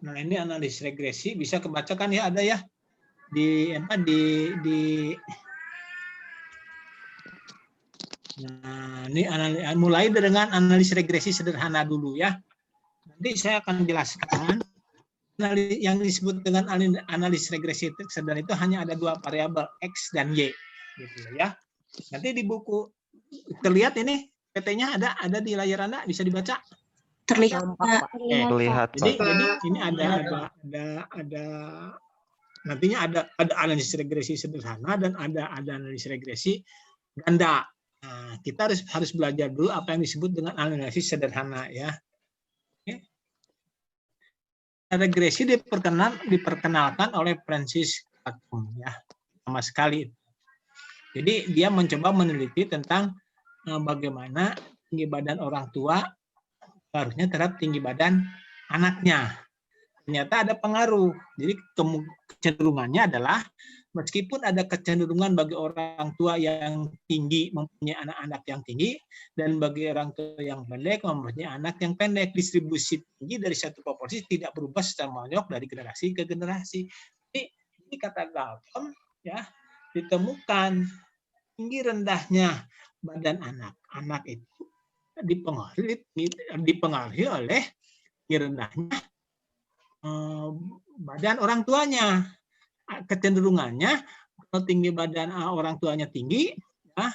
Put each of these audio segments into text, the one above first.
Nah, ini analisis regresi bisa kebacakan ya, ada ya di apa di Nah, ini mulai dengan analisis regresi sederhana dulu ya. Nanti saya akan jelaskan yang disebut dengan analisis regresi sederhana itu hanya ada dua variabel X dan Y gitu ya. Nanti di buku terlihat ini PT-nya ada di layar Anda, bisa dibaca? Terlihat, Pak. Terlihat, Jadi Pak. ini ada nantinya ada analisis regresi sederhana dan ada analisis regresi ganda. Nah, kita harus belajar dulu apa yang disebut dengan analisis sederhana ya. Oke. Regresi diperkenalkan oleh Francis Galton ya, sama sekali. Jadi dia mencoba meneliti tentang bagaimana tinggi badan orang tua pengaruhnya terhadap tinggi badan anaknya. Ternyata ada pengaruh. Jadi kecenderungannya adalah meskipun ada kecenderungan bagi orang tua yang tinggi mempunyai anak-anak yang tinggi, dan bagi orang tua yang pendek mempunyai anak yang pendek, distribusi tinggi dari satu proporsi tidak berubah secara menyeluruh dari generasi ke generasi. Ini kata Galton ya, ditemukan tinggi rendahnya badan anak itu dipengaruhi oleh tinggi rendahnya badan orang tuanya. Kecenderungannya kalau tinggi badan orang tuanya tinggi, ya,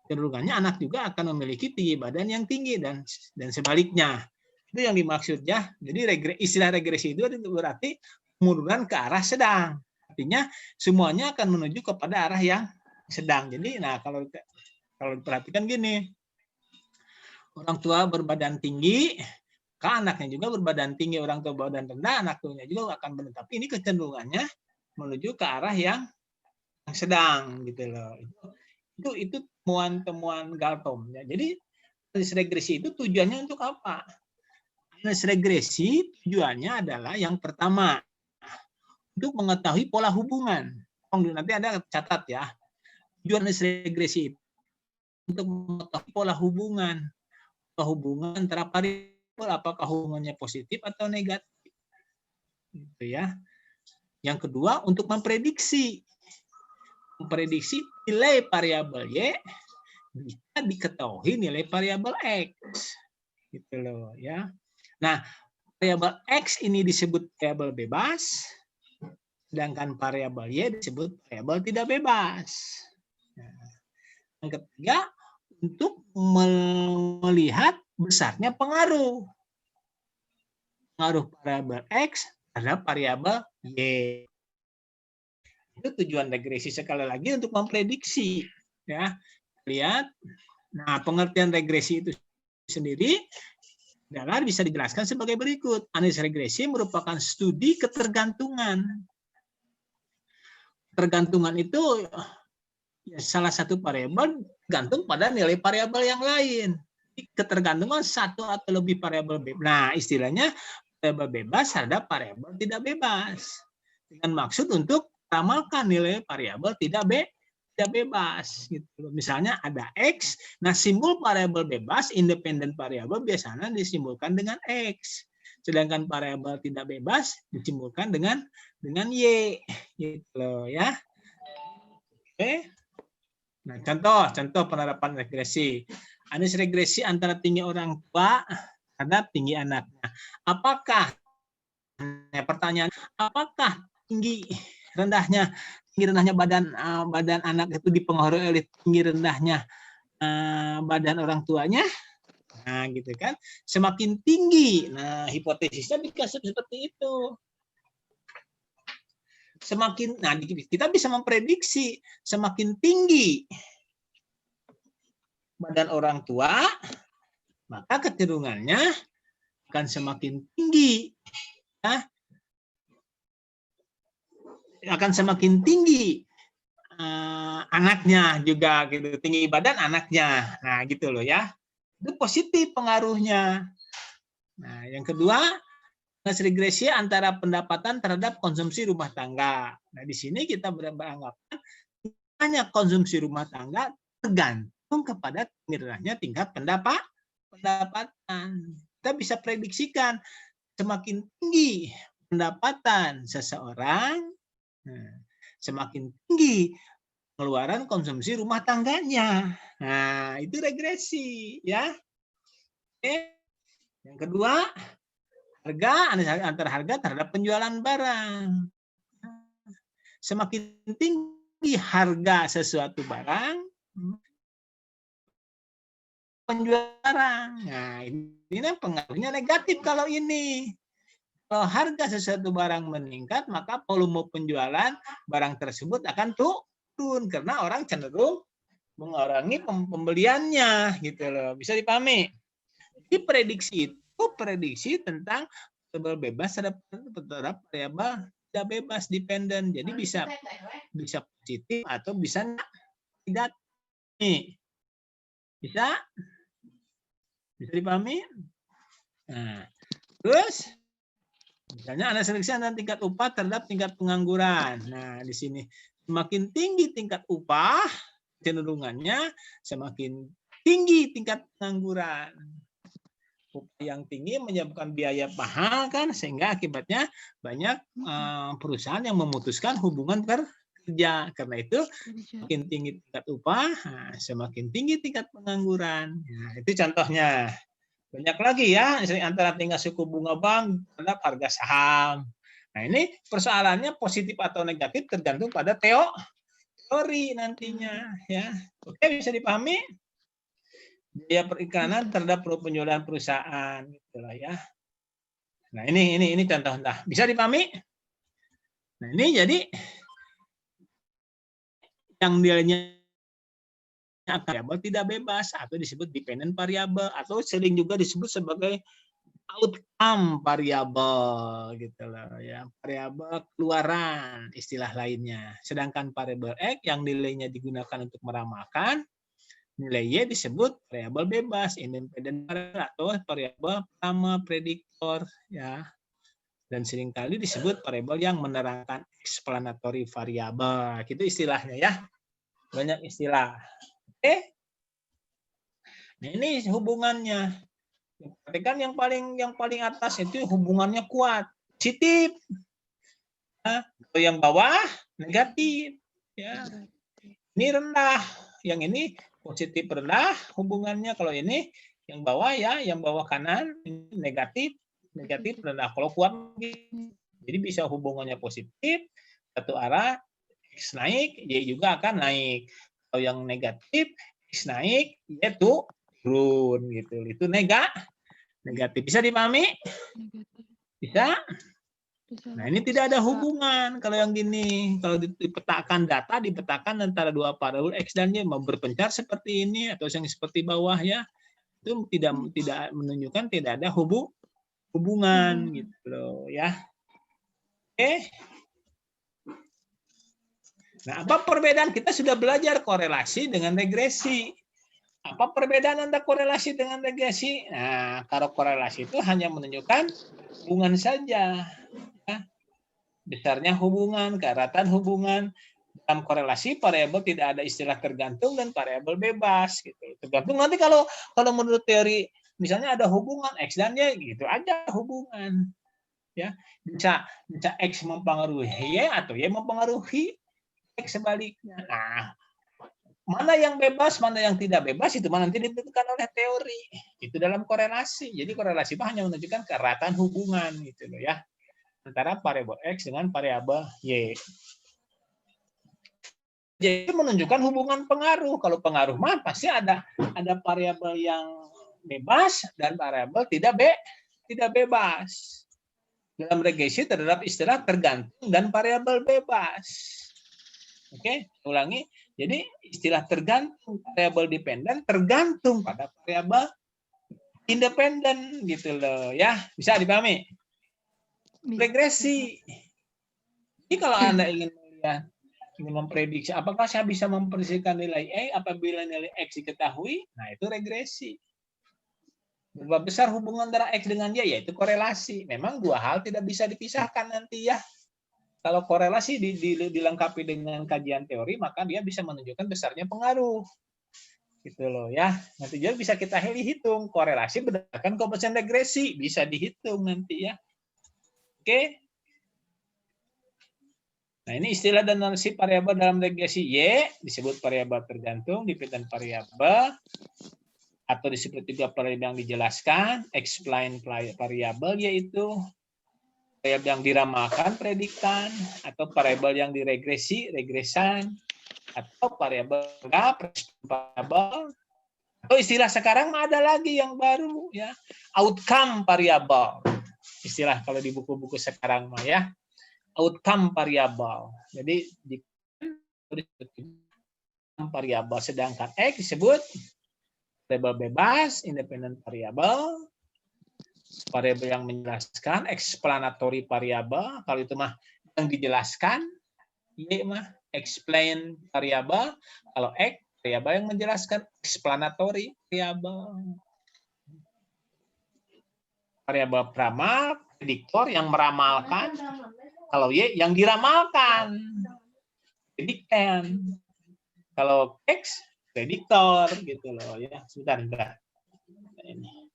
kecenderungannya anak juga akan memiliki tinggi badan yang tinggi dan sebaliknya. Itu yang dimaksud ya. Jadi istilah regresi itu berarti penurunan ke arah sedang. Artinya semuanya akan menuju kepada arah yang sedang. Jadi nah kalau diperhatikan gini, orang tua berbadan tinggi, anaknya juga berbadan tinggi, orang tua berbadan rendah, anak tuanya juga akan berbadan. Tapi ini kecenderungannya menuju ke arah yang sedang gitu loh. Itu temuan Galton ya. Jadi analisis regresi itu tujuannya untuk apa? Analisis regresi tujuannya adalah yang pertama untuk mengetahui pola hubungan. Nanti Anda catat ya. Tujuan analisis regresi itu untuk mengetahui pola hubungan antara variabel, apakah hubungannya positif atau negatif. Gitu ya. Yang kedua, untuk memprediksi nilai variabel Y bisa diketahui nilai variabel X. Gitu loh ya. Nah, variabel X ini disebut variabel bebas, sedangkan variabel Y disebut variabel tidak bebas. Nah, yang ketiga, untuk melihat besarnya pengaruh variabel X terhadap variabel Y. Itu tujuan regresi, sekali lagi untuk memprediksi ya. Lihat. Nah, pengertian regresi itu sendiri adalah bisa dijelaskan sebagai berikut. Analisis regresi merupakan studi ketergantungan. Ketergantungan itu ya, salah satu variabel gantung pada nilai variabel yang lain. Ketergantungan satu atau lebih variabel bebas. Nah, istilahnya variabel bebas terhadap variabel tidak bebas. Dengan maksud untuk ramalkan nilai variabel tidak bebas. Gitu. Misalnya ada X, nah simbol variabel bebas, independen variabel biasanya disimbolkan dengan X. Sedangkan variabel tidak bebas disimbolkan dengan Y. Gitu loh ya. Oke. Nah, contoh penerapan regresi. Analisis regresi antara tinggi orang tua terhadap tinggi anaknya. Apakah pertanyaan, apakah tinggi rendahnya badan anak itu dipengaruhi oleh tinggi rendahnya badan orang tuanya? Nah, gitu kan. Semakin tinggi, nah hipotesisnya dikasih seperti itu. Kita bisa memprediksi semakin tinggi badan orang tua, maka kecenderungannya akan semakin tinggi. Ya. Akan semakin tinggi anaknya juga gitu, tinggi badan anaknya. Nah, gitu loh ya. Itu positif pengaruhnya. Nah, yang kedua, analisis regresi antara pendapatan terhadap konsumsi rumah tangga. Nah, di sini kita beranggapan hanya konsumsi rumah tangga tergantung kepada rendahnya tingkat pendapatan. Kita bisa prediksikan semakin tinggi pendapatan seseorang, nah, semakin tinggi pengeluaran konsumsi rumah tangganya. Nah, itu regresi, ya. Oke. Yang kedua, antara harga terhadap penjualan barang. Semakin tinggi harga sesuatu barang, penjualan barang. Nah, ini pengaruhnya negatif kalau ini. Kalau harga sesuatu barang meningkat, maka volume penjualan barang tersebut akan turun karena orang cenderung mengurangi pembeliannya, gitu loh. Bisa dipahami? Jadi prediksi tentang variabel bebas terhadap variabel tidak bebas dependen. Jadi bisa positif atau bisa negatif. Bisa dipahami? Nah, terus misalnya ada seleksi antara tingkat upah terhadap tingkat pengangguran. Nah, di sini semakin tinggi tingkat upah, cenderungannya semakin tinggi tingkat pengangguran. Upah yang tinggi menyebabkan biaya mahal kan, sehingga akibatnya banyak perusahaan yang memutuskan hubungan kerja. Karena itu semakin tinggi tingkat upah, semakin tinggi tingkat pengangguran. Nah, itu contohnya. Banyak lagi ya, antara tingkat suku bunga bank terhadap harga saham. Nah, ini persoalannya positif atau negatif tergantung pada teori nantinya, ya. Oke, bisa dipahami? Biaya periklanan terhadap penjualan perusahaan, gitulah ya. Nah, ini contoh. Nah, bisa dipahami? Nah, ini jadi yang nilainya variabel tidak bebas atau disebut dependent variable atau sering juga disebut sebagai outcome variabel, gitu loh ya, variabel keluaran istilah lainnya. Sedangkan variabel X yang nilainya digunakan untuk meramalkan nilai Y disebut variabel bebas, independent variable atau variabel pertama prediktor, ya. Dan seringkali disebut variabel yang menerangkan explanatory variable, gitu istilahnya ya. Banyak istilah. Oke. Nah, ini hubungannya. Perhatikan yang paling atas itu hubungannya kuat, positif. Nah, kalau yang bawah negatif, ya. Ini rendah, yang ini positif rendah hubungannya. Kalau ini yang bawah ya, yang bawah kanan ini negatif rendah. Kalau kuat, jadi bisa hubungannya positif satu arah, X naik, Y juga akan naik. Kalau yang negatif, X naik, Y turun gitu. Itu negatif. Bisa dipahami? Bisa? Nah, ini tidak ada hubungan kalau yang gini. Kalau dipetakan data, dipetakan antara dua variabel X dan Y, mau berpencar seperti ini atau yang seperti bawah ya, itu tidak menunjukkan tidak ada hubungan gitu loh ya. Oke. Nah, apa perbedaan? Kita sudah belajar korelasi dengan regresi. Apa perbedaan antara korelasi dengan regresi? Nah, kalau korelasi itu hanya menunjukkan hubungan saja. Ya. Besarnya hubungan, keeratan hubungan. Dalam korelasi, variabel tidak ada istilah tergantung dan variabel bebas. Gitu. Tergantung nanti kalau menurut teori, misalnya ada hubungan X dan Y, gitu aja hubungan. Ya, bisa X mempengaruhi Y atau Y mempengaruhi X sebaliknya. Nah, mana yang bebas, mana yang tidak bebas, itu nanti ditentukan oleh teori. Itu dalam korelasi. Jadi korelasi itu hanya menunjukkan keeratan hubungan gitu loh ya, antara variabel X dengan variabel Y. Jadi menunjukkan hubungan pengaruh. Kalau pengaruh mah pasti ada variabel yang bebas dan variabel tidak bebas. Dalam regresi terdapat istilah tergantung dan variabel bebas. Oke, ulangi. Jadi istilah tergantung, variabel dependen tergantung pada variabel independen gitu loh ya. Bisa dipahami? Regresi. Jadi kalau Anda ingin memprediksi apakah saya bisa memprediksikan nilai E apabila nilai X diketahui, nah itu regresi. Berapa besar hubungan antara X dengan Y, yaitu korelasi. Memang dua hal tidak bisa dipisahkan nanti ya. Kalau korelasi dilengkapi dengan kajian teori, maka dia bisa menunjukkan besarnya pengaruh. Gitu loh ya. Nanti juga bisa kita hitung korelasi berdasarkan koefisien regresi, bisa dihitung nanti ya. Oke. Nah, ini istilah dan analisis variabel dalam regresi Y disebut variabel tergantung, dependent variabel, atau disebut juga variabel yang dijelaskan, explain variabel, yaitu variabel yang diramalkan, predikan, atau variabel yang diregresi, regresan, atau variabel variabel. Atau istilah sekarang ada lagi yang baru ya, outcome variabel. Istilah kalau di buku-buku sekarang mah ya. Outcome variabel. Jadi variabel, sedangkan X disebut variabel bebas, independent variabel, variabel yang menjelaskan, explanatory variabel. Kalau itu mah yang dijelaskan, Y mah explain variabel. Kalau X variabel yang menjelaskan, explanatory variabel. Variabel peramal, prediktor yang meramalkan. Kalau Y yang diramalkan, predikan. Kalau X prediktor gitu loh ya. Sebentar. Ini.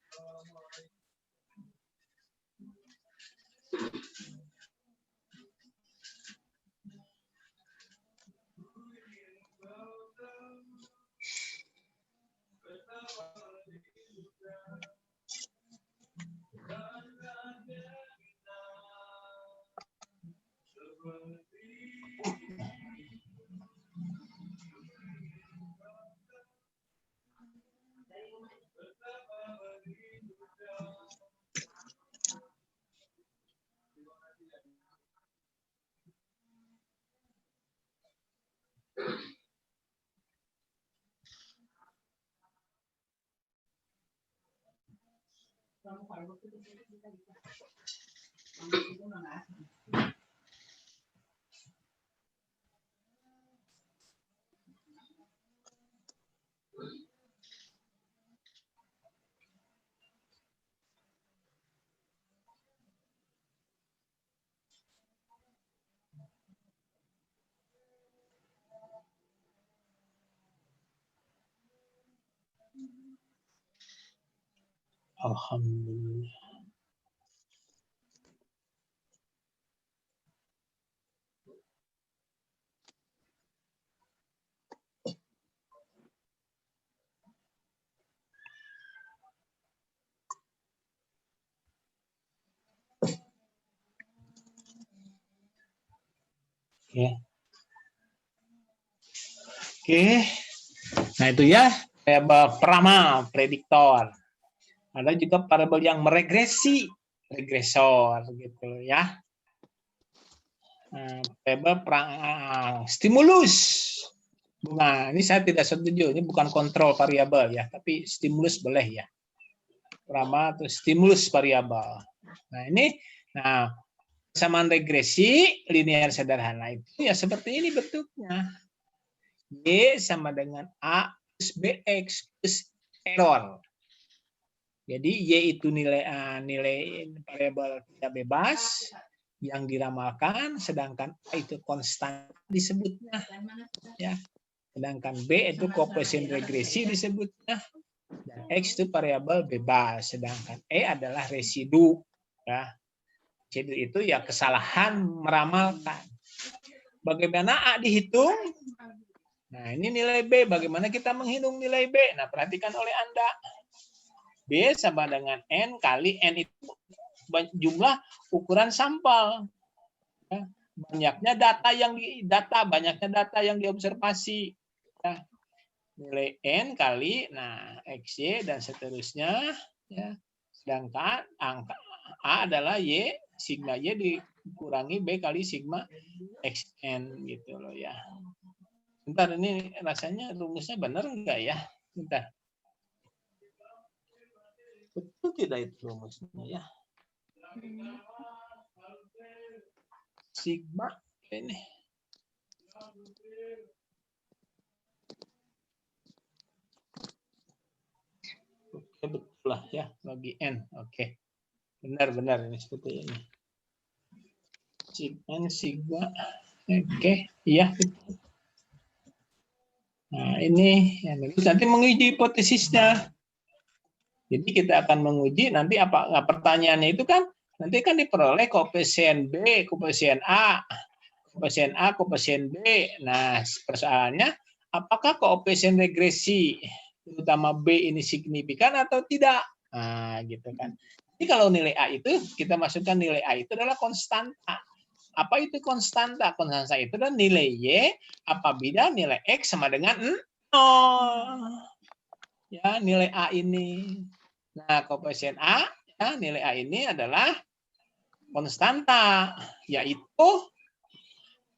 Alhamdulillah. Oke. Nah itu ya variabel peramal, prediktor. Ada juga variabel yang meregresi, regresor gitu ya. Variabel stimulus. Nah, ini saya tidak setuju, ini bukan kontrol variabel ya, tapi stimulus boleh ya. Peramal atau stimulus variabel. Nah, ini persamaan regresi linear sederhana itu ya seperti ini bentuknya. Y sama dengan A plus BX plus error. Jadi Y itu nilai variabel tidak bebas yang diramalkan, sedangkan A itu konstan disebutnya. Ya. Sedangkan B itu koefisien regresi disebutnya. Dan X itu variabel bebas, sedangkan E adalah residu. Ya. Residu itu ya kesalahan meramalkan. Bagaimana A dihitung? Nah, ini nilai B. Bagaimana kita menghitung nilai B? Nah, perhatikan oleh Anda. B sama dengan N kali N itu jumlah ukuran sampel. Banyaknya data yang diobservasi. Ya. Nilai N kali, XY dan seterusnya. Ya. Sedangkan angka A adalah Y, sigma Y dikurangi B kali sigma XN gitu loh ya. Bentar, ini rasanya rumusnya benar enggak ya? Bentar. Betul tidak itu rumusnya ya? Sigma ini. Oke, betul lah ya, bagi N. Oke. Benar-benar ini seperti ini. Sigma. Oke, iya. Nah, ini yang nanti menguji hipotesisnya. Jadi kita akan menguji nanti pertanyaannya itu kan nanti kan diperoleh koefisien B, koefisien A, koefisien A, koefisien B. Nah, persoalannya, apakah koefisien regresi terutama B ini signifikan atau tidak? Nah, gitu kan. Jadi kalau nilai A itu, kita masukkan nilai A itu adalah konstanta. Apa itu konstanta? Konstanta itu adalah nilai Y apabila nilai X sama dengan 0. Ya, nilai A ini. Nah, koefisien A, ya, nilai A ini adalah konstanta, yaitu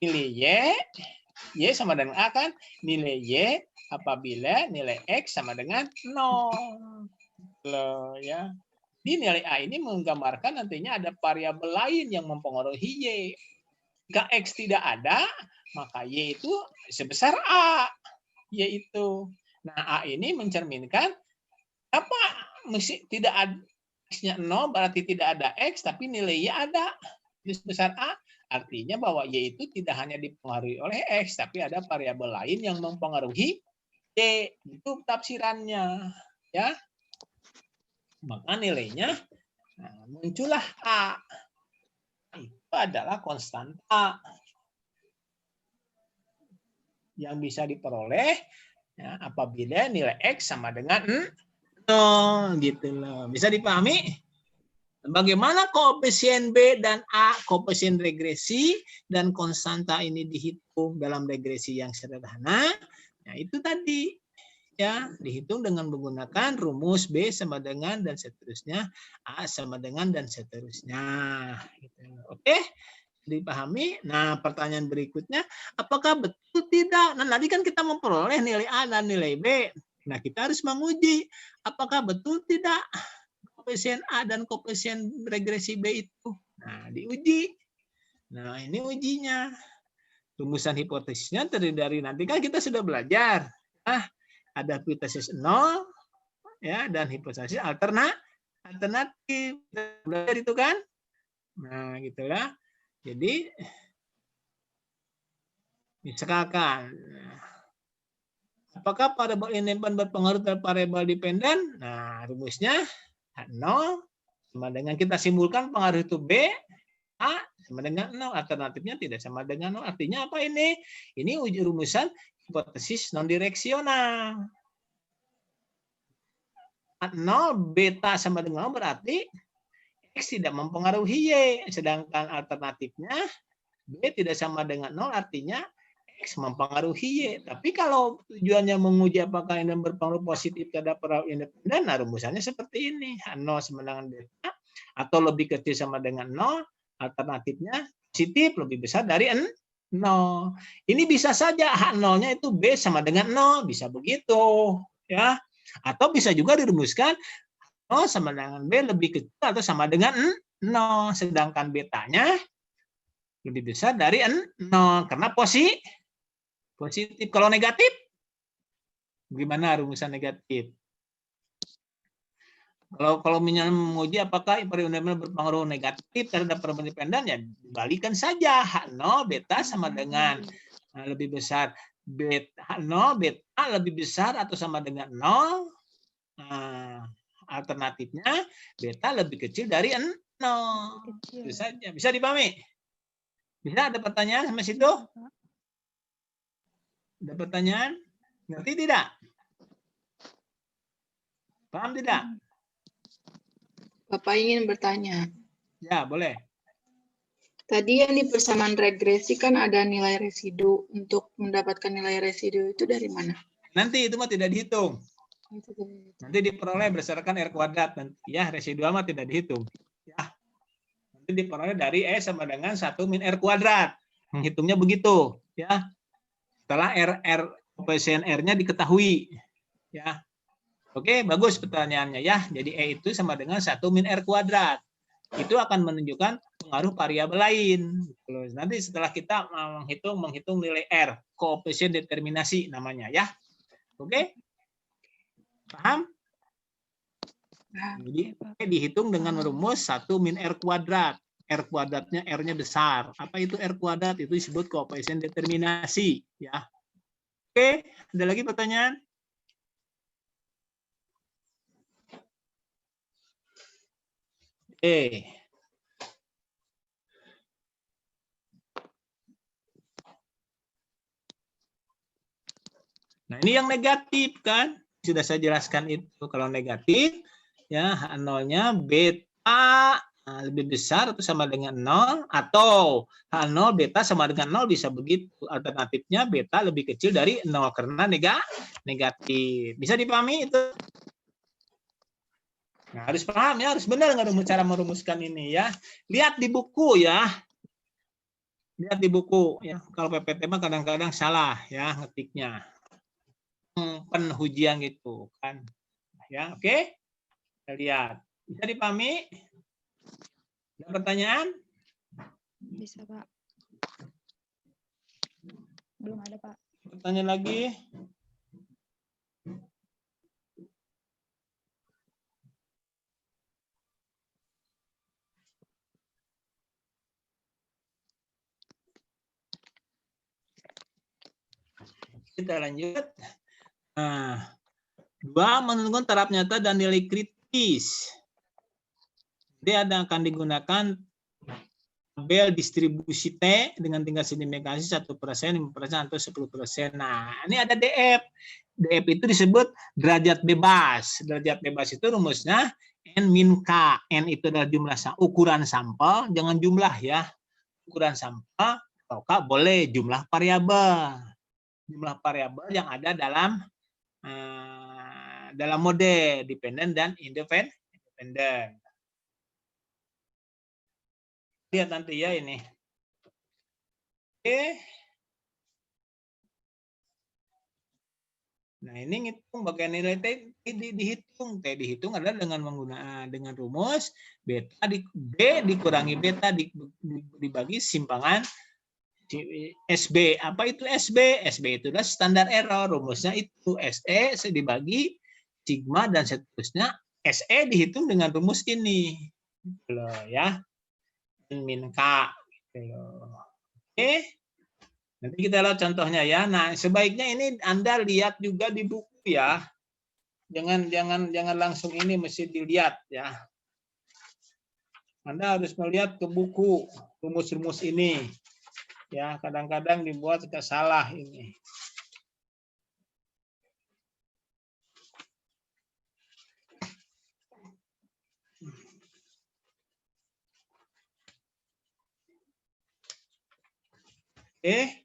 nilai Y sama dengan A kan, nilai Y apabila nilai X sama dengan 0. Loh, ya. Di nilai A ini menggambarkan nantinya ada variabel lain yang mempengaruhi Y. Jika X tidak ada, maka Y itu sebesar A. Y itu. Nah, A ini mencerminkan apa? Tidak ada X-nya 0 berarti tidak ada X, tapi nilai Y ada. Itu sebesar A. Artinya bahwa Y itu tidak hanya dipengaruhi oleh X, tapi ada variabel lain yang mempengaruhi Y. Itu tafsirannya. Ya. Maka nilainya muncullah A. Itu adalah konstanta yang bisa diperoleh ya, apabila nilai X sama dengan 0. Gitu loh. Bisa dipahami? Bagaimana koefisien B dan A, koefisien regresi, dan konstanta ini dihitung dalam regresi yang sederhana? Nah, itu tadi. Ya, dihitung dengan menggunakan rumus B sama dengan dan seterusnya, A sama dengan dan seterusnya. Gitu. Oke, dipahami? Nah, pertanyaan berikutnya, apakah betul tidak? Nah, tadi kan kita memperoleh nilai A dan nilai B. Nah, kita harus menguji apakah betul tidak koefisien A dan koefisien regresi B itu. Nah, diuji. Nah, ini ujinya. Rumusan hipotesisnya terdiri dari, nanti kan kita sudah belajar. Ada hipotesis 0 ya, dan hipotesis alternatif. Belajar itu kan? Nah, gitulah. Jadi misalkan apakah variabel independen berpengaruh terhadap variabel dependen? Nah, rumusnya 0 sama dengan kita simpulkan pengaruh itu B, A sama dengan 0. Alternatifnya tidak sama dengan 0. Artinya apa ini? Ini uji rumusan hipotesis non-direksional. 0 beta sama dengan 0 berarti X tidak mempengaruhi Y. Sedangkan alternatifnya B tidak sama dengan 0 artinya X mempengaruhi Y. Tapi kalau tujuannya menguji apakah ini berpengaruh positif terhadap variabel independen, nah rumusannya seperti ini. 0 sama dengan beta atau lebih kecil sama dengan 0, alternatifnya positif lebih besar dari 0. Ini bisa saja H0-nya itu B sama dengan 0, bisa begitu. Ya. Atau bisa juga dirumuskan 0 sama dengan B lebih kecil atau sama dengan 0. Sedangkan betanya lebih besar dari 0. Karena positif. Kalau negatif, gimana rumusan negatif? Kalau misalnya menguji apakah variabel berpengaruh negatif terhadap variabel dependen, ya balikan saja H0 beta sama dengan lebih besar beta H0 beta lebih besar atau sama dengan 0. Alternatifnya beta lebih kecil dari 0. Itu saja. Bisa dipahami? Bisa ada pertanyaan sampai situ? Ada pertanyaan? Ngerti tidak? Paham tidak? Bapak ingin bertanya. Ya, boleh. Tadi yang di persamaan regresi kan ada nilai residu. Untuk mendapatkan nilai residu itu dari mana? Nanti itu mah tidak dihitung. Nanti diperoleh berdasarkan R kuadrat. Ya, residual mah tidak dihitung. Ya. Nanti diperoleh dari E sama dengan 1 min R kuadrat. Menghitungnya begitu. Ya. Setelah koefisien R-nya diketahui. Ya. Oke, bagus pertanyaannya ya. Jadi E itu sama dengan 1 min R kuadrat. Itu akan menunjukkan pengaruh variabel lain. Nanti setelah kita menghitung nilai R, koefisien determinasi namanya ya. Oke? Paham? Jadi dihitung dengan rumus 1 min R kuadrat. R kuadratnya R-nya besar. Apa itu R kuadrat? Itu disebut koefisien determinasi ya. Oke, ada lagi pertanyaan? Nah, ini yang negatif kan? Sudah saya jelaskan itu. Kalau negatif, ya H0-nya beta lebih besar atau sama dengan 0, atau H0 beta sama dengan 0 bisa begitu. Alternatifnya beta lebih kecil dari 0 karena negatif. Bisa dipahami itu? Nah, harus paham ya, harus benar nggak cara merumuskan ini ya. Lihat di buku ya. Lihat di buku ya. Kalau PPT mah kadang-kadang salah ya ngetiknya. Penhujian gitu kan. Ya, oke? Kita lihat. Bisa dipahami? Ada pertanyaan? Bisa, Pak. Belum ada, Pak. Pertanyaan lagi? Kita lanjut. Nah, 2, menentukan taraf nyata dan nilai kritis. Dia akan digunakan tabel distribusi T dengan tingkat sedimentasi 1%, 5%, atau 10%. Nah, ini ada DF. DF itu disebut derajat bebas. Derajat bebas itu rumusnya N min K. N itu adalah jumlah ukuran sampel, jangan jumlah ya. Ukuran sampel, atau K boleh jumlah variabel. Jumlah variabel yang ada dalam mode dependen dan independen. Lihat nanti ya ini. Oke. Nah, ini ngitung bagian nilai T dihitung. T dihitung adalah dengan rumus beta B dikurangi beta dibagi simpangan SB. Apa itu SB? SB itu adalah standar error. Rumusnya itu SE dibagi sigma dan seterusnya. SE dihitung dengan rumus ini. Gitu loh, ya. Min K. Gitu loh. Oke. Nanti kita lihat contohnya ya. Nah, sebaiknya ini Anda lihat juga di buku ya. Jangan langsung ini, mesti dilihat ya. Anda harus melihat ke buku rumus-rumus ini. Ya, kadang-kadang dibuat suka salah ini. Oke.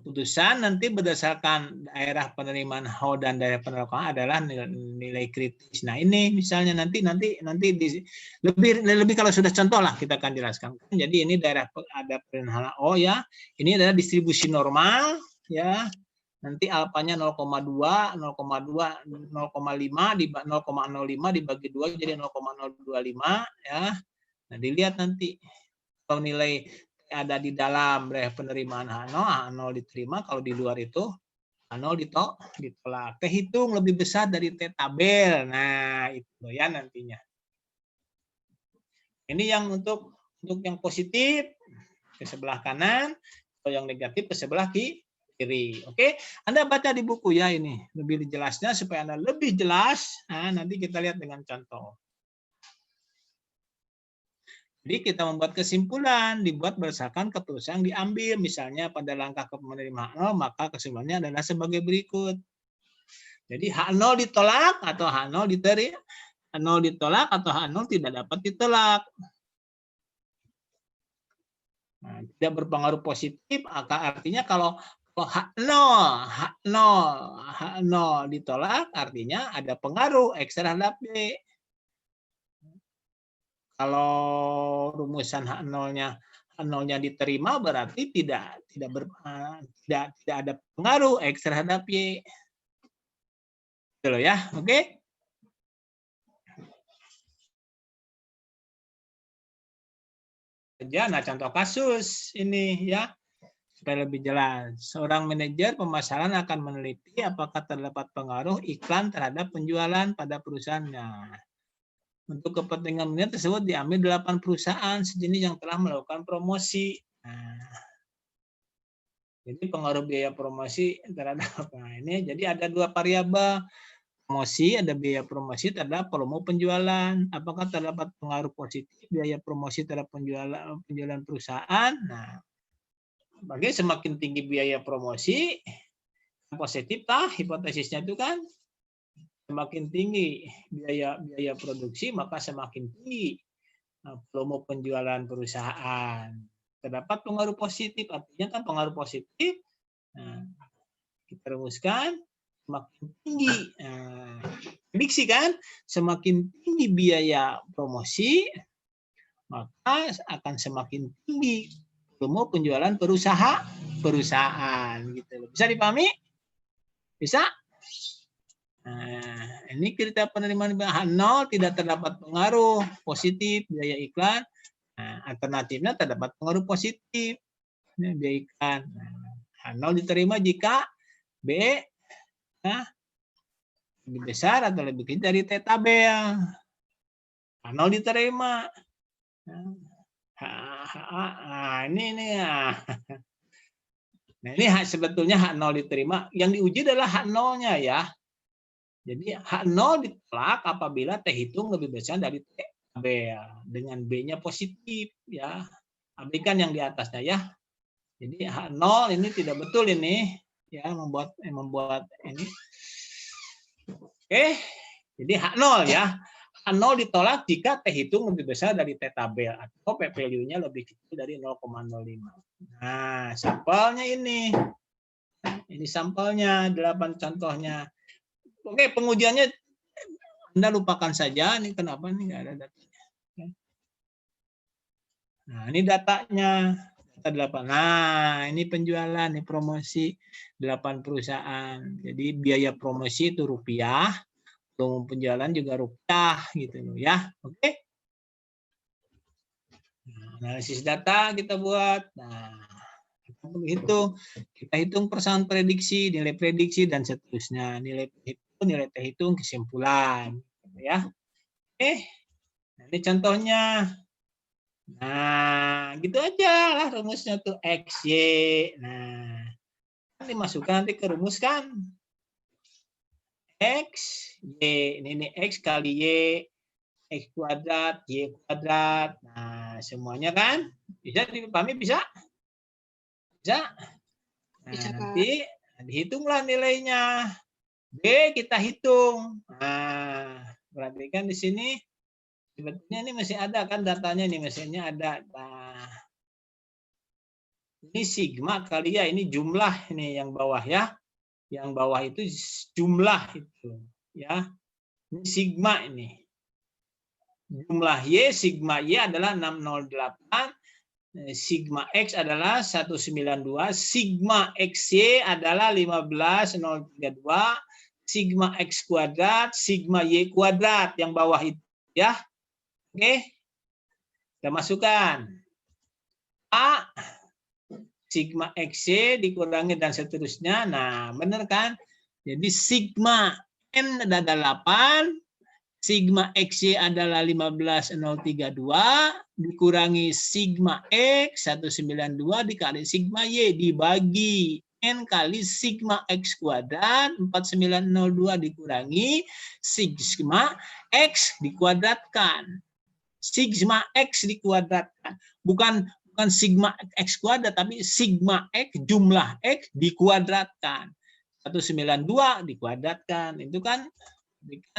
Putusan nanti berdasarkan daerah penerimaan HO dan daerah penolakan adalah nilai kritis. Nah, ini misalnya nanti lebih kalau sudah contoh lah kita akan jelaskan. Jadi ini daerah ada penerimaan HO ya. Ini adalah distribusi normal ya. Nanti alfanya 0,2, 0,2, 0,5 dibagi 2 jadi 0,025 ya. Nah, dilihat nanti kalau nilai ada di dalam daerah penerimaan H0 diterima, kalau di luar itu H0 ditolak. T hitung lebih besar dari T tabel. Nah, itu ya nantinya. Ini yang untuk yang positif ke sebelah kanan, atau yang negatif ke sebelah kiri. Oke, Anda baca di buku ya ini. Lebih jelasnya supaya Anda lebih jelas. Nah, nanti kita lihat dengan contoh. Jadi kita membuat kesimpulan, dibuat berdasarkan keputusan yang diambil. Misalnya pada langkah penerima H0, maka kesimpulannya adalah sebagai berikut. Jadi H0 ditolak atau H0 diterima. H0 ditolak atau H0 tidak dapat ditolak. Nah, tidak berpengaruh positif, artinya kalau H0 ditolak, artinya ada pengaruh X terhadap B. Kalau rumusan H0-nya diterima berarti tidak ada pengaruh X terhadap Y. Gitu loh ya, oke? Nah, contoh kasus ini ya, supaya lebih jelas. Seorang manajer pemasaran akan meneliti apakah terdapat pengaruh iklan terhadap penjualan pada perusahaannya. Untuk kepentingan tersebut diambil 8 perusahaan sejenis yang telah melakukan promosi. Nah, jadi pengaruh biaya promosi terhadap ini. Jadi ada 2 variabel promosi, ada biaya promosi terhadap volume penjualan. Apakah terdapat pengaruh positif biaya promosi terhadap penjualan perusahaan? Nah, bagi semakin tinggi biaya promosi, positif tah hipotesisnya itu kan semakin tinggi biaya produksi maka semakin tinggi volume penjualan perusahaan. Terdapat pengaruh positif, artinya kan pengaruh positif. Nah, kita rumuskan semakin tinggi prediksi kan, semakin tinggi biaya promosi maka akan semakin tinggi volume penjualan perusahaan gitu. Bisa dipahami? Bisa? Nah, ini kriteria penerimaan H0 tidak terdapat pengaruh positif biaya iklan. Nah, alternatifnya terdapat pengaruh positif biaya iklan. Nah, H0 diterima jika B lebih besar atau lebih kecil dari T tabel. H0 diterima. Nah, ini ya. Nah, ini sebetulnya H0 diterima. Yang diuji adalah H0-nya ya. Jadi H0 ditolak apabila T hitung lebih besar dari T tabel dengan B-nya positif ya. Abaikan yang di atasnya ya. Jadi H0 ini tidak betul ini ya membuat ini. Oke. Jadi H0 ya. H0 ditolak jika T hitung lebih besar dari T tabel atau P value-nya lebih kecil dari 0,05. Nah, sampelnya ini. Ini sampelnya 8 contohnya. Oke, pengujiannya Anda lupakan saja. Ini kenapa nih nggak ada datanya? Nah, ini datanya. Data 8. Nah, ini penjualan, ini promosi 8 perusahaan. Jadi biaya promosi itu rupiah, volume penjualan juga rupiah gitu loh ya. Oke. Nah, analisis data kita buat. Nah, kita hitung persamaan prediksi, nilai prediksi dan seterusnya. Nilai T hitung kesimpulan ya. Oke. Nah, ini contohnya. Nah, gitu aja lah rumusnya tuh X, Y. Nah, kan dimasukkan nanti ke rumus kan. X, Y. Ini X kali Y. X kuadrat, Y kuadrat. Nah, semuanya kan. Bisa dipahami? Bisa? Bisa? Nah, Bisa, Kak. nanti dihitunglah nilainya. B kita hitung. Nah, perhatikan di sini. Sebetulnya ini masih ada kan datanya nih, mesinnya ada. Nah, ini sigma kali ya, ini jumlah ini yang bawah ya. Yang bawah itu jumlah itu ya. Ini sigma ini. Jumlah Y, sigma Y adalah 608. Sigma X adalah 192, sigma XY adalah 15032, sigma X kuadrat, sigma Y kuadrat yang bawah itu ya. Oke. Kita masukkan. A sigma XY dikurangi dan seterusnya. Nah, benar kan? Jadi sigma N adalah 8, sigma XY adalah 15032 dikurangi sigma X 192 dikali sigma Y dibagi N kali sigma X kuadrat 4902 dikurangi sigma X dikuadratkan. Sigma X dikuadratkan. Bukan sigma X kuadrat tapi sigma X jumlah X dikuadratkan. 192 dikuadratkan. Itu kan.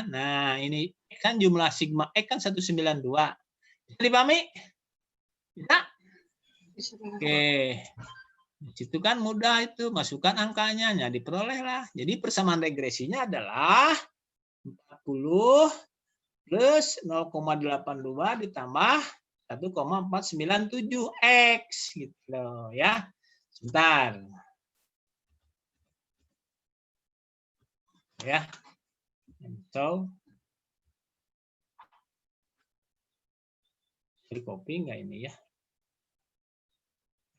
Nah, ini kan jumlah sigma X kan 192. Bisa dipahami? Bisa? Bisa, Kak. Oke. Di situ kan mudah itu, masukkan angkanya, ya diperoleh lah. Jadi persamaan regresinya adalah 40 plus 0,82 ditambah 1,497 X gitu loh ya. Sebentar. Ya. So, di copy nggak ini ya?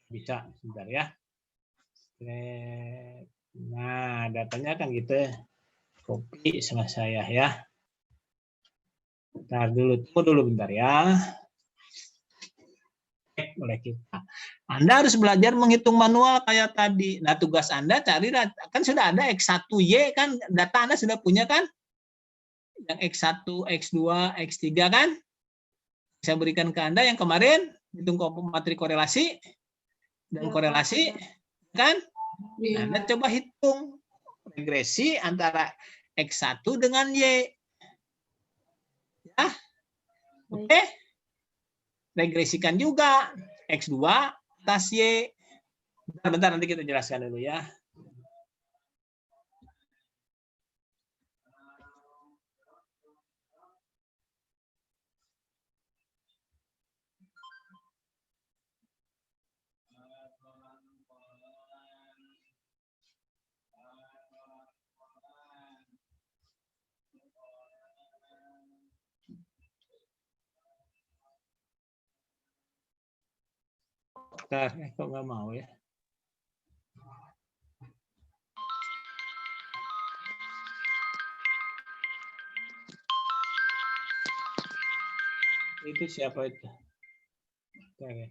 Bisa, sebentar ya. Nah, datanya kan gitu. Copy sama saya ya. Bentar dulu, tunggu dulu bentar ya. Oleh kita. Anda harus belajar menghitung manual kayak tadi. Nah, tugas Anda cari, kan sudah ada X1Y kan, data Anda sudah punya kan? Yang X1, X2, X3 kan? Saya berikan ke Anda yang kemarin, hitung materi korelasi dan Ya, korelasi, kan? Iya. Anda coba hitung regresi antara X1 dengan Y. Ya. Oke. Regresikan juga X2 atas Y. Bentar, nanti kita jelaskan dulu ya. Bentar, kok nggak mau ya? Itu siapa itu? Bentar ya.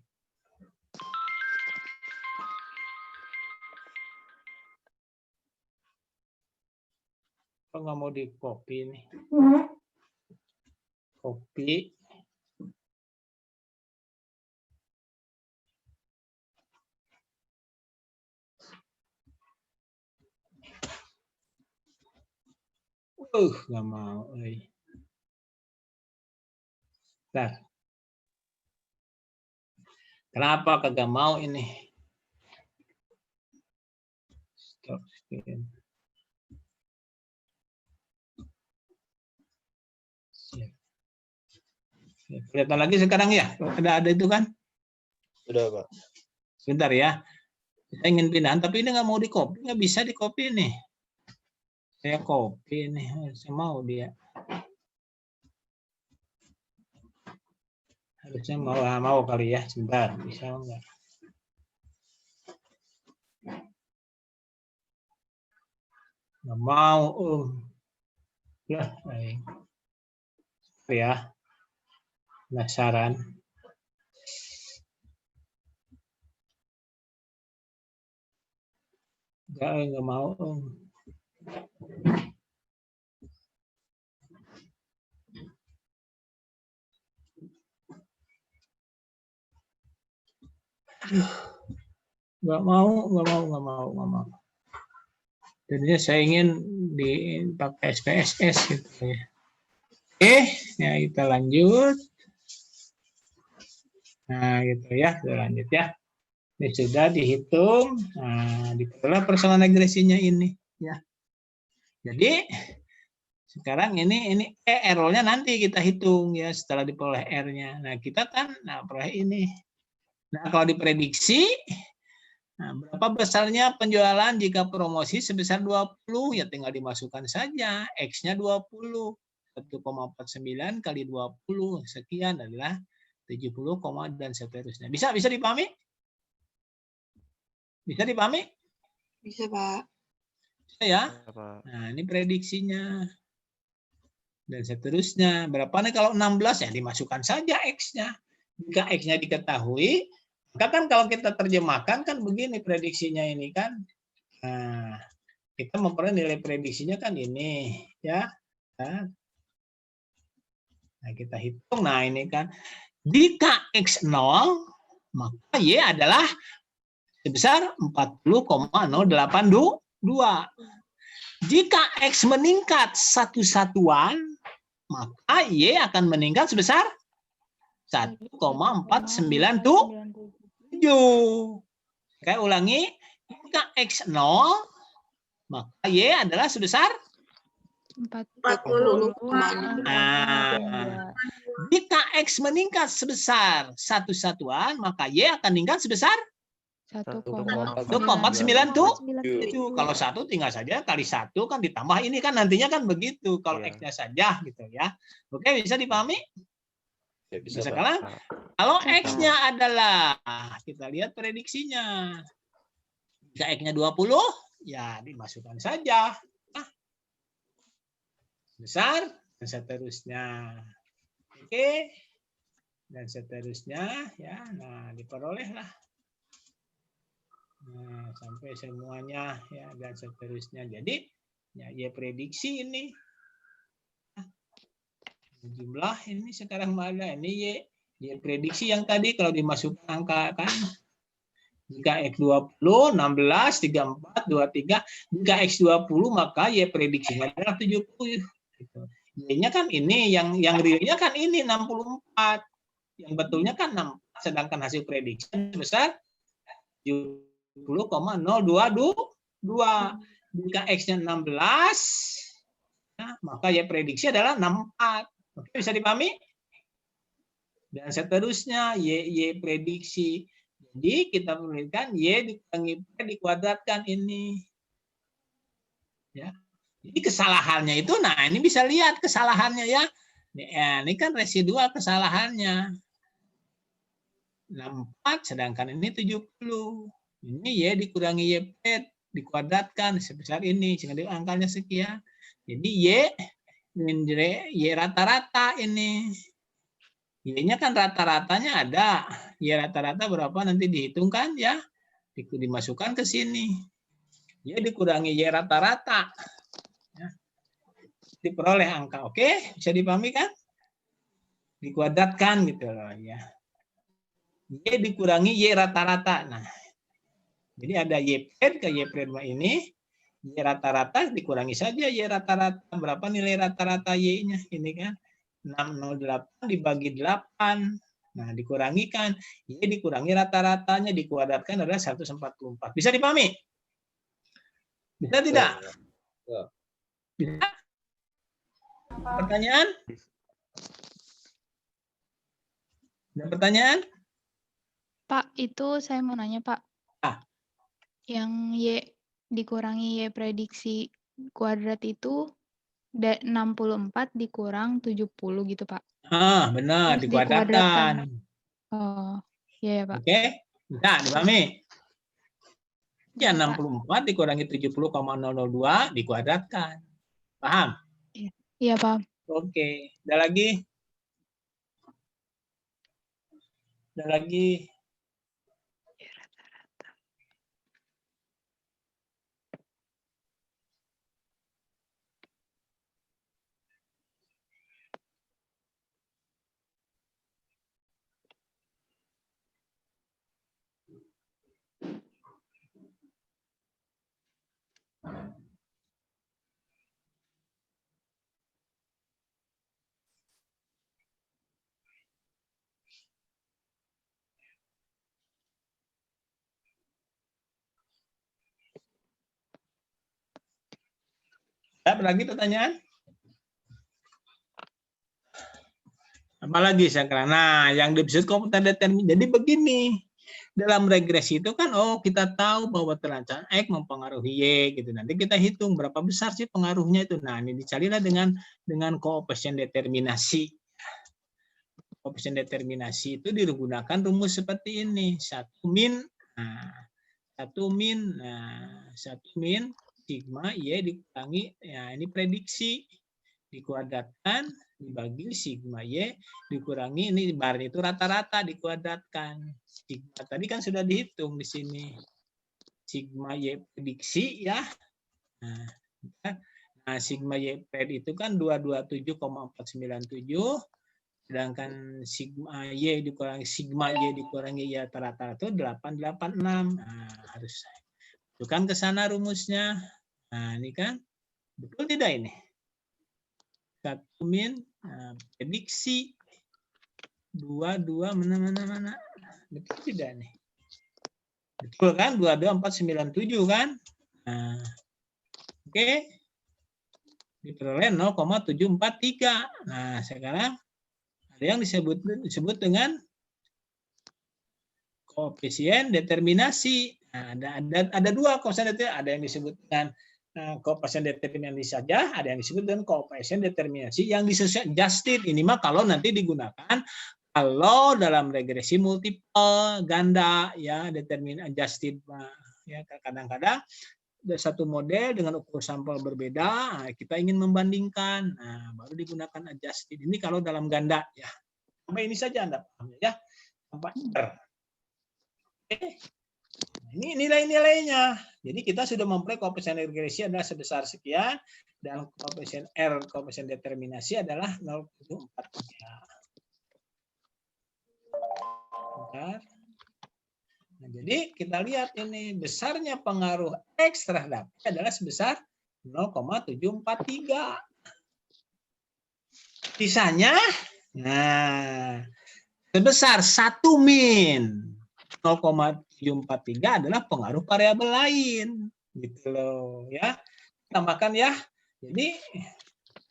Kok nggak mau di copy nih? Copy. Nggak mau. Bentar. Kenapa kagak mau ini? Stop screen. Kelihatan lagi sekarang ya? Ada itu kan? Sudah, Pak. Sebentar ya. Saya ingin pindahan, tapi ini nggak mau di copy. Nggak bisa di copy nih. Saya copy nih. Saya mau dia. Harusnya mau kali ya. Sebentar. Bisa nggak? Nggak mau. Ya. Penasaran. Nggak mau. Nggak mau. Jadinya saya ingin dipakai SPSS gitu ya. Oke, ya kita lanjut. Nah, gitu ya, kita lanjut ya. Ini sudah dihitung. Nah, diperoleh persoalan regresinya ini ya. Jadi sekarang ini R-nya nanti kita hitung ya setelah diperoleh R-nya. Nah, kita kan peroleh ini. Nah, kalau diprediksi berapa besarnya penjualan jika promosi sebesar 20? Ya tinggal dimasukkan saja. X-nya 20. 1,49 kali 20 sekian adalah 70, dan seterusnya. Bisa dipahami? Bisa dipahami? Bisa, Pak. Bisa ya? Nah, ini prediksinya. Dan seterusnya. Berapa nih kalau 16? Ya dimasukkan saja X-nya. Jika X-nya diketahui, maka kan kalau kita terjemahkan kan begini prediksinya ini kan. Nah, kita memperoleh nilai prediksinya kan ini. Ya. Nah, kita hitung. Nah, ini kan. Jika X 0, maka Y adalah sebesar 40,082. Jika X meningkat satu satuan, maka Y akan meningkat sebesar 1,497. Saya ulangi, jika X 0, maka Y adalah sebesar 40,0. Jika X meningkat sebesar satu satuan, maka Y akan meningkat sebesar 1,497. Kalau 1 tinggal saja kali 1 kan ditambah ini kan nantinya kan begitu. Kalau Ya. X-nya saja gitu ya. Oke, bisa dipahami? Ya, bisa, Sekarang Pak. kalau X-nya adalah, kita lihat prediksinya. Jika X-nya 20, ya dimasukkan saja. Besar, dan seterusnya. Oke. Dan seterusnya, ya. Nah, diperolehlah. Nah, sampai semuanya, ya, dan seterusnya. Jadi, ya prediksi ini. Jumlah ini sekarang ada. Ini Y prediksi yang tadi kalau dimasukkan angka kan Jika X20, 16, 34, 23. Jika X20, maka Y prediksinya adalah 70. Gitu. Y-nya kan ini, yang realnya kan ini 64. Yang betulnya kan 64, sedangkan hasil prediksi sebesar 70,022. Jika X-nya 16, nah, maka Y prediksi adalah 64. Oke, bisa dipahami? Dan seterusnya Y prediksi. Jadi kita memberikan Y dikurangi P dikuadratkan ini. Ya. Jadi kesalahannya itu, nah ini bisa lihat kesalahannya ya. Ini kan residual kesalahannya. 64 sedangkan ini 70. Ini Y dikurangi YP dikuadratkan sebesar ini sehingga angkanya sekian. Jadi Y rata-rata ini. Y-nya kan rata-ratanya ada. Y rata-rata berapa nanti dihitungkan ya. Dimasukkan ke sini. Y dikurangi Y rata-rata. Ya. Diperoleh angka. Oke, bisa dipahami kan? Dikuadratkan gitu loh ya. Y dikurangi Y rata-rata. Nah, jadi ada Y pred ke Y pred ini. Y rata-rata dikurangi saja Y rata-rata. Berapa nilai rata-rata Y-nya? Ini kan 608 dibagi 8. Nah, dikurangikan. Y dikurangi rata-ratanya dikuadratkan adalah 144. Bisa dipahami? Bisa tidak? Bisa? Pertanyaan? Ada pertanyaan? Pak, itu saya mau nanya, Pak. Ah. Yang Y dikurangi Y prediksi kuadrat itu 64 dikurang 70 gitu, Pak. Ah, benar, Terus dikuadratkan. Oh, iya ya, Pak. Oke, bisa dipahami? Ya, Iya, Pak. 64 dikurangi 70,002 dikuadratkan. Paham? Iya, Pak. Oke, ada lagi? Ada lagi? Ada lagi pertanyaan? Apalagi sekarang. Nah, yang disebut komputer determinan. Jadi begini, dalam regresi itu kan, kita tahu bahwa terancam X mempengaruhi Y gitu. Nanti kita hitung berapa besar sih pengaruhnya itu. Nah, ini dicarilah dengan koefisien determinasi. Koefisien determinasi itu digunakan rumus seperti ini. 1 min, nah, 1 min sigma Y dikurangi, ya ini prediksi, dikuadratkan dibagi sigma Y dikurangi ini bar itu rata-rata dikuadratkan. Sigma tadi kan sudah dihitung di sini. Sigma Y prediksi ya. Nah, sigma Y pred itu kan 227,497. Sedangkan sigma Y dikurangi Y rata-rata itu 886. Nah, harus masukkan ke sana rumusnya. Nah, ini kan betul tidak ini? 1 min prediksi 22 mana? Betul tidak nih? Betul kan? 22497 kan? Nah, oke. Diperoleh 0,743. Nah, sekarang ada yang disebut dengan koefisien determinasi. Nah, ada dua koefisien determinasi. Ada yang disebut dengan koefisien determinasi saja, ada yang disebut dengan koefisien determinasi yang disesuaikan adjusted. Ini mah kalau nanti digunakan kalau dalam regresi multiple ganda ya, determinan adjusted ya, kadang-kadang ada satu model dengan ukur sampel berbeda, kita ingin membandingkan, baru digunakan adjusted. Ini kalau dalam ganda ya. Sampai ini saja Anda paham ya. Sampai Oke. Ini nilai-nilainya. Jadi kita sudah memperoleh koefisien regresi adalah sebesar sekian dan koefisien R, koefisien determinasi adalah 0,743. Bentar. Nah, jadi kita lihat ini besarnya pengaruh X terhadap Y adalah sebesar 0,743. Sisanya, nah, sebesar 1 min 0,743 adalah pengaruh variabel lain, gitu loh ya. Tambahkan ya. Jadi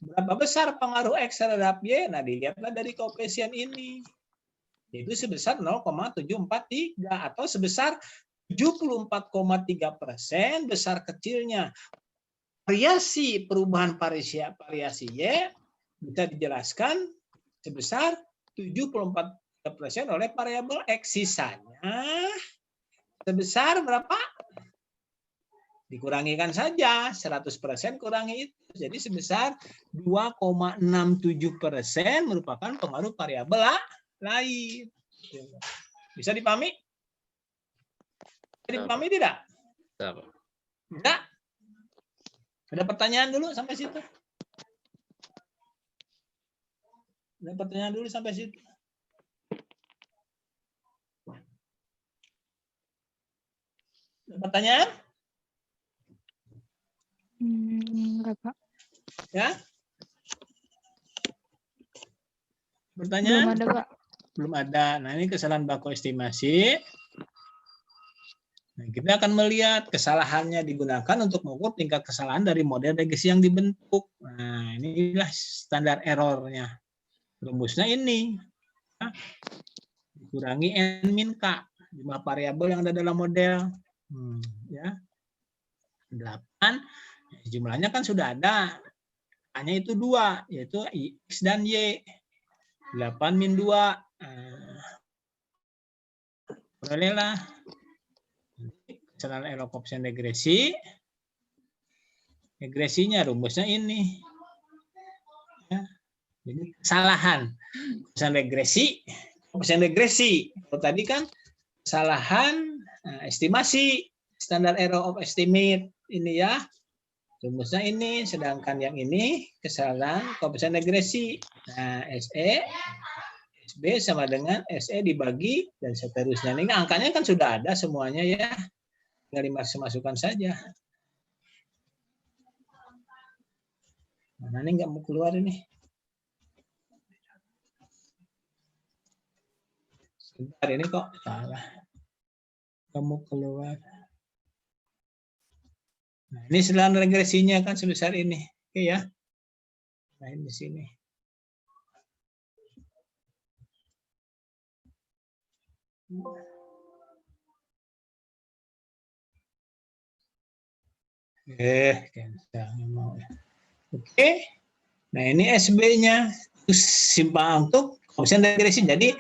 berapa besar pengaruh X terhadap Y? Nah, dilihatlah dari koefisien ini. Yaitu sebesar 0,743 atau sebesar 74,3% besar kecilnya. Variasi perubahan variasi Y bisa dijelaskan sebesar 74% oleh variabel X. Sisanya sebesar berapa? Dikurangikan saja, 100% kurangi itu. Jadi sebesar 2,67% merupakan pengaruh variabel lain. Bisa dipahami? Bisa dipahami tidak? Tidak? Ada pertanyaan dulu sampai situ? Ada pertanyaan dulu sampai situ? Ada pertanyaan? Enggak, Pak. Ya? Belum Pertanyaan? ada, Pak. Belum ada. Nah, ini kesalahan baku estimasi. Nah, kita akan melihat kesalahannya digunakan untuk mengukur tingkat kesalahan dari model regresi yang dibentuk. Nah, inilah standar errornya. Rumusnya ini. Dikurangi N min K. Jumlah variabel yang ada dalam model. Ya. 8. Jumlahnya kan sudah ada. Hanya itu 2, yaitu X dan Y. 8 min 2. Bolehlah. Kesalahan error koefisien regresi. Regresinya rumusnya ini. Ya. Jadi kesalahan koefisien regresi. Kalau tadi kan kesalahan estimasi, standar error of estimate ini ya. Rumusnya ini, sedangkan yang ini kesalahan koefisien regresi. Nah, SE SB sama dengan SE dibagi dan seterusnya. Ini angkanya kan sudah ada semuanya ya. Tinggal dimasukkan saja. Nah, ini nggak mau keluar ini. Sebentar, ini kok salah. Kamu keluar. Nah, ini setelah regresinya kan sebesar ini. Oke ya. Nah, ini di sini. Oke. Nah, ini SB-nya. Simpang untuk koefisien regresi. Jadi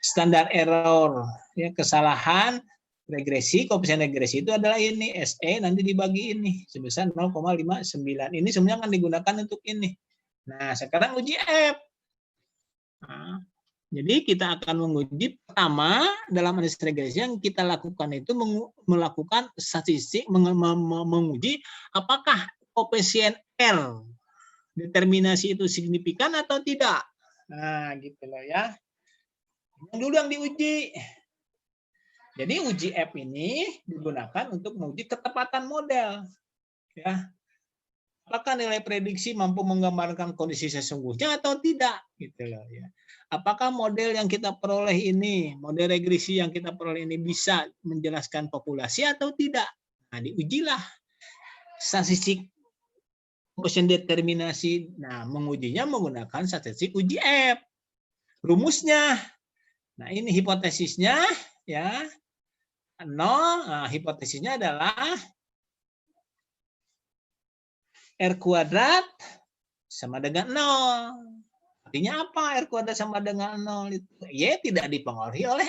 standar error ya, kesalahan regresi, koefisien regresi itu adalah ini SE nanti dibagi ini sebesar 0,59. Ini semuanya akan digunakan untuk ini. Nah, sekarang uji F. Nah, jadi kita akan menguji pertama dalam analisis regresi yang kita lakukan itu melakukan statistik menguji apakah koefisien R determinasi itu signifikan atau tidak. Nah, gitu loh ya. Yang dulu yang diuji. Jadi uji F ini digunakan untuk menguji ketepatan model. Ya. Apakah nilai prediksi mampu menggambarkan kondisi sesungguhnya atau tidak, gitu loh ya. Apakah model yang kita peroleh ini, model regresi yang kita peroleh ini bisa menjelaskan populasi atau tidak? Nah, diujilah statistik koefisien determinasi. Nah, mengujinya menggunakan statistik uji F. Rumusnya. Nah, ini hipotesisnya ya. 0, nah, hipotesisnya adalah R kuadrat sama dengan 0. Artinya apa? R kuadrat sama dengan 0 itu Y tidak dipengaruhi oleh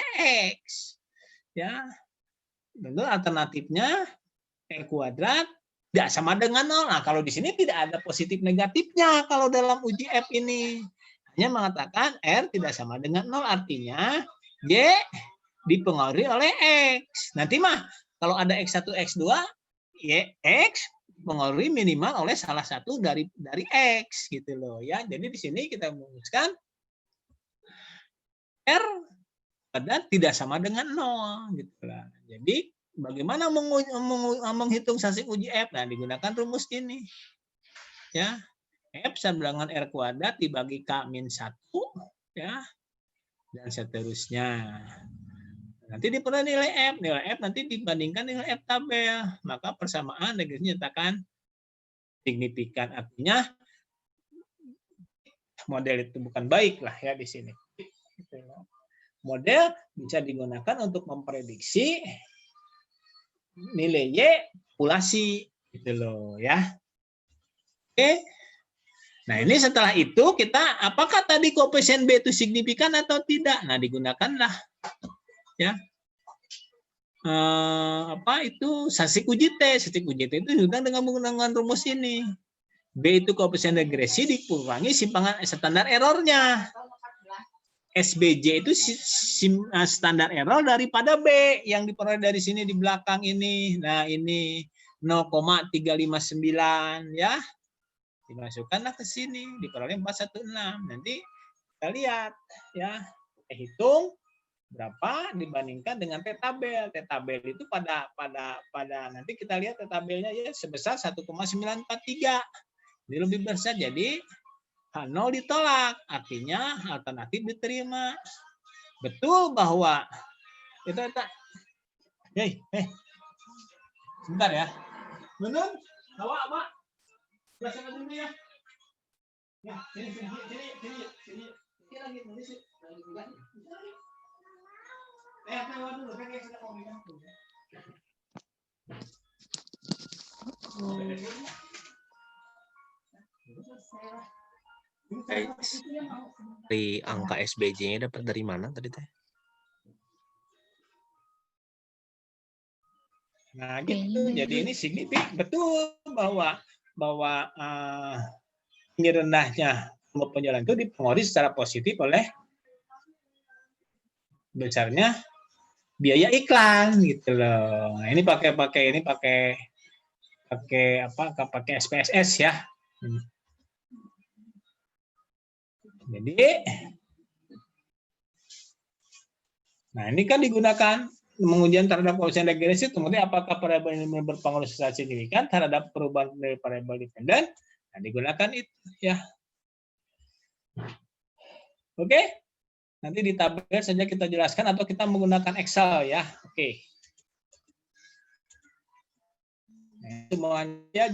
X. Ya. Tentu alternatifnya R kuadrat tidak sama dengan 0. Nah, kalau di sini tidak ada positif negatifnya kalau dalam uji F ini. Hanya mengatakan R tidak sama dengan 0, artinya Y dipengaruhi oleh X. Nanti mah kalau ada X1, X2, Y X dipengaruhi minimal oleh salah satu dari X gitu loh ya. Jadi di sini kita merumuskan R kuadrat tidak sama dengan 0 gitu lah. Jadi bagaimana menghitung sasing uji F? Nah, digunakan rumus ini. Ya. F sama dengan R kuadrat dibagi K min 1 ya. Dan seterusnya. Nanti diperoleh nilai F. Nilai F nanti dibandingkan dengan F tabel. Maka persamaan dinyatakan signifikan. Artinya model itu bukan baik lah ya di sini. Model bisa digunakan untuk memprediksi nilai Y populasi gitu loh ya. Oke. Nah, ini setelah itu kita apakah tadi koefisien B itu signifikan atau tidak? Nah, digunakanlah ya. Sasik uji T. Sasik uji T itu juga dengan menggunakan rumus ini. B itu koefisien regresi dikurangi simpangan standar errornya. SBJ itu standar error daripada B yang diperoleh dari sini di belakang ini. Nah, ini 0,359 ya. Dimasukkanlah ke sini, diperoleh 416. Nanti kita lihat ya, kita hitung berapa dibandingkan dengan T tabel. T tabel itu pada nanti kita lihat T tabelnya ya sebesar 1,943. Ini lebih besar, jadi H0 ditolak, artinya alternatif diterima. Betul bahwa itu sebentar ya. Benar? Bawa, Pak. Belaskan dulu ya. Ya, sini lagi nulis. Lewat dulu, kan kita sudah komunikasi. Dari angka SBJ-nya dapat dari mana tadi teh? Nah, gitu. Jadi ini signifikan betul bahwa ini rendahnya penjualan itu dipengaruhi secara positif oleh besarnya biaya iklan gitu loh. Nah, ini pakai SPSS ya. Jadi, nah ini kan digunakan pengujian terhadap koefisien regresi, kemudian apakah variabel ini berpengaruh secara signifikan terhadap perubahan dari variabel dependen. Nah, digunakan itu ya. Oke. Nanti di tabel saja kita jelaskan atau kita menggunakan Excel ya. Oke. Semuanya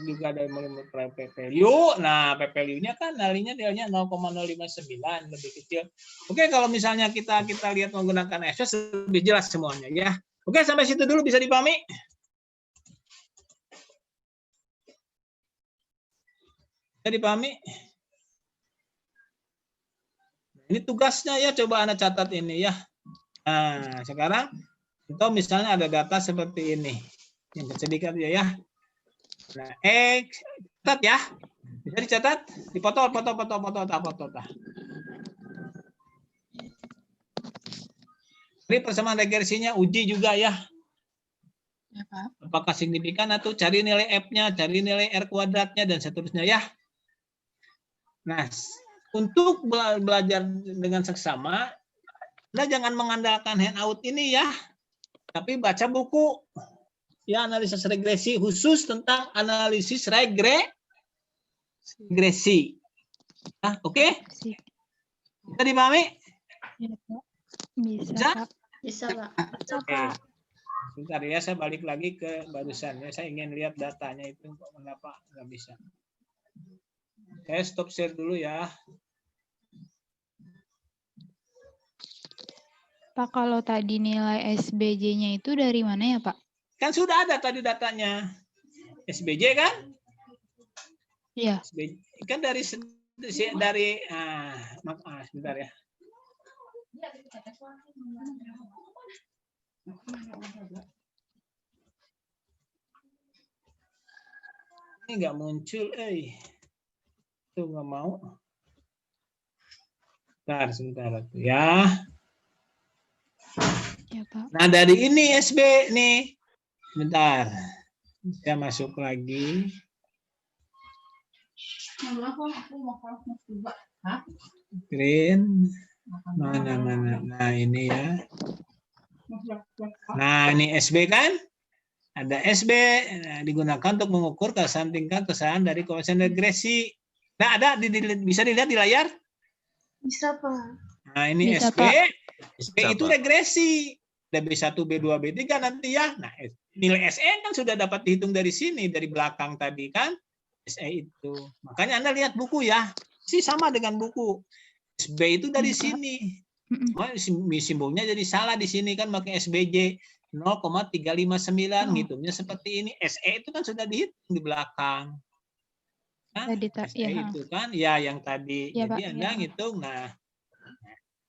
juga ada PP value. Nah, PP value-nya kan nilainya 0,059 lebih kecil. Oke, kalau misalnya kita lihat menggunakan Excel lebih jelas semuanya ya. Oke, sampai situ dulu bisa dipahami? Bisa dipahami? Ini tugasnya ya, coba Anda catat ini ya. Nah, sekarang atau misalnya ada data seperti ini. Yang sedikit ya. Nah, catat ya. Bisa dicatat, dipoto. Ini persamaan regresinya uji juga ya. Ya, Pak. Apakah signifikan atau cari nilai F-nya, cari nilai R kuadratnya dan seterusnya ya. Nah, untuk belajar dengan seksama, Anda jangan mengandalkan handout ini ya. Tapi baca buku ya analisis regresi khusus tentang analisis regresi. Nah, oke? Bisa dipahami? Ya, Pak. Bisa, Bisa? Pak. Bisa, Pak. Oke. Bentar ya, saya balik lagi ke barusan. Ya, saya ingin lihat datanya itu kok kenapa nggak bisa. Saya stop share dulu ya. Pak, kalau tadi nilai SBJ-nya itu dari mana ya, Pak? Kan sudah ada tadi datanya. SBJ kan? Iya. SBJ. Kan dari sebentar ya. Ini nggak muncul, Tuh nggak mau. Sebentar ya. Ya, Pak. Nah, dari ini SB nih. Bentar. Saya masuk lagi. Green. Mana. Nah, ini ya. Nah, ini SB kan? Ada SB digunakan untuk mengukur kesalahan tingkat kesalahan dari koefisien regresi. Nah, ada bisa dilihat di layar? Bisa, Pak. Nah, ini Bisa, SB. Pak. SB Bisa, itu Pak. regresi. Ada B1, B2, B3 nanti ya. Nah, nilai SE kan sudah dapat dihitung dari sini, dari belakang tadi kan. SE itu. Makanya Anda lihat buku ya. Sih sama dengan buku. SB itu dari Iya, Pak. sini. Mm-mm. Cuma simbolnya jadi salah di sini kan pakai SBJ 0,359 ngitungnya seperti ini. SE itu kan sudah dihitung di belakang. Nah, Tadi, SE iya. itu kan ya yang tadi. Iya, Jadi Pak. Anda Iya. ngitung. Nah,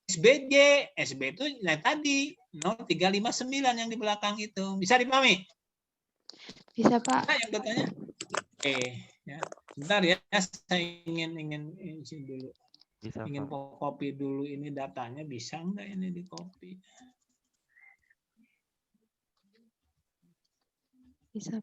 SBJ, SB itu yang tadi 0,359 yang di belakang itu. Bisa dipahami? Bisa, Pak. Nah, yang bertanya? Oke, ya. Bentar ya, saya ingin isi dulu. Bisa, Ingin Pak. copy dulu ini datanya, bisa nggak ini di copy? Bisa.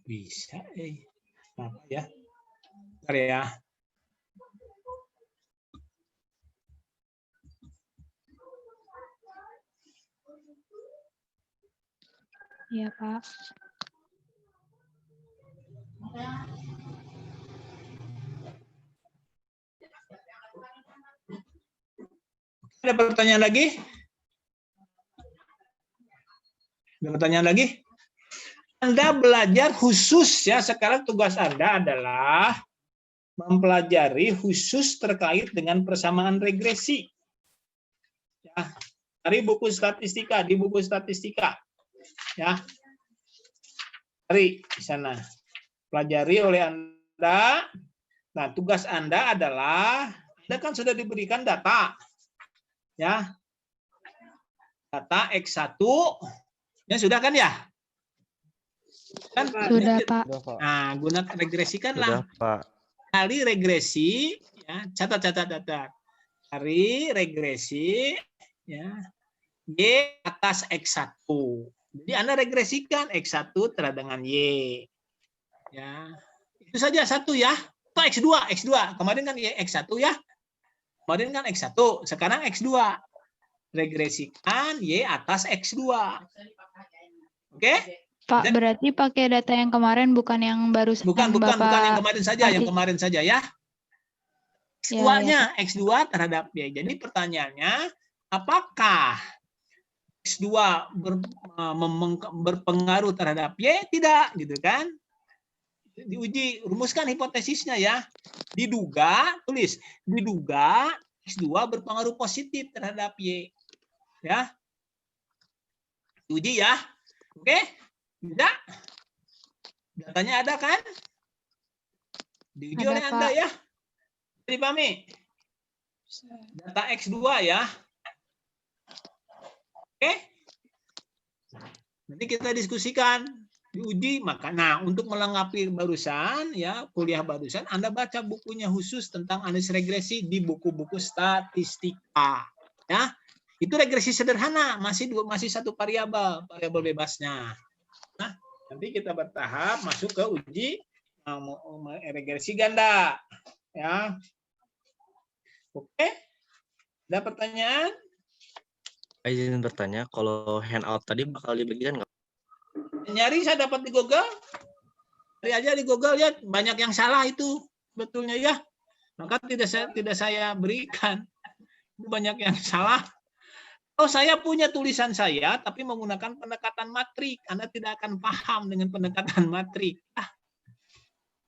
Bisa, apa ya? Bentar ya. Iya, Pak. Ada pertanyaan lagi? Ada pertanyaan lagi? Anda belajar khusus ya, sekarang tugas Anda adalah mempelajari khusus terkait dengan persamaan regresi. Ya, dari buku statistika, di buku statistika. Ya. Cari di sana. Pelajari oleh Anda. Nah, tugas Anda adalah Anda kan sudah diberikan data. Ya. Data X1 ya sudah kan ya? Kan Sudah, Pak. Sudah, Pak. nah, gunakan regresikanlah. Sudah, Pak. Kali regresi ya, catat. Cari regresi ya. Y atas X1. Jadi Anda regresikan X1 terhadap dengan Y. Ya. Itu saja satu ya. Atau X2. Kemarin kan X1 ya. Kemarin kan X1, sekarang X2. Regresikan Y atas X2. Oke? Pak, berarti pakai data yang kemarin bukan yang baru Bukan Bapak yang kemarin saja, kasih. yang kemarin saja ya. X2-nya, X2 terhadap Y. Jadi pertanyaannya, apakah X2 berpengaruh terhadap Y? Tidak, gitu kan? Diuji, rumuskan hipotesisnya ya. Diduga X2 berpengaruh positif terhadap Y. Ya. Diuji ya. Oke? Bisa? Datanya ada kan? Diuji Ada, oleh Anda Pak. ya. Dipahami? Data X2 ya. Oke? Nanti kita diskusikan, diuji. Nah, untuk melengkapi barusan ya, kuliah barusan, Anda baca bukunya khusus tentang analisis regresi di buku-buku statistika. Ya. Itu regresi sederhana, masih satu variabel bebasnya. Nah, nanti kita bertahap masuk ke uji regresi ganda. Ya. Oke? Ada pertanyaan? Saya izin bertanya, kalau handout tadi bakal dibagikan nggak? Nyari saya dapat di Google. Cari aja di Google ya, banyak yang salah itu betulnya ya. Maka tidak saya berikan. Banyak yang salah. Oh, saya punya tulisan saya tapi menggunakan pendekatan matrik. Anda tidak akan paham dengan pendekatan matrik.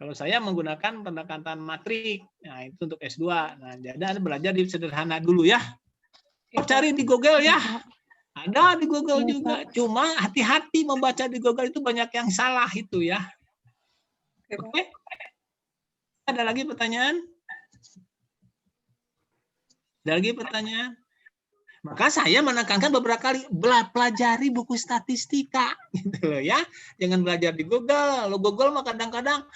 Kalau saya menggunakan pendekatan matrik. Nah, itu untuk S2. Nah, jadi Anda belajar di sederhana dulu ya. Cari di Google ya. Ada di Google Iya, juga. Cuma hati-hati membaca di Google itu banyak yang salah itu ya. Oke. Ada lagi pertanyaan? Ada lagi pertanyaan? Maka saya menekankan beberapa kali pelajari buku statistika gitu loh ya. Jangan belajar di Google. Lo Google mah kadang-kadang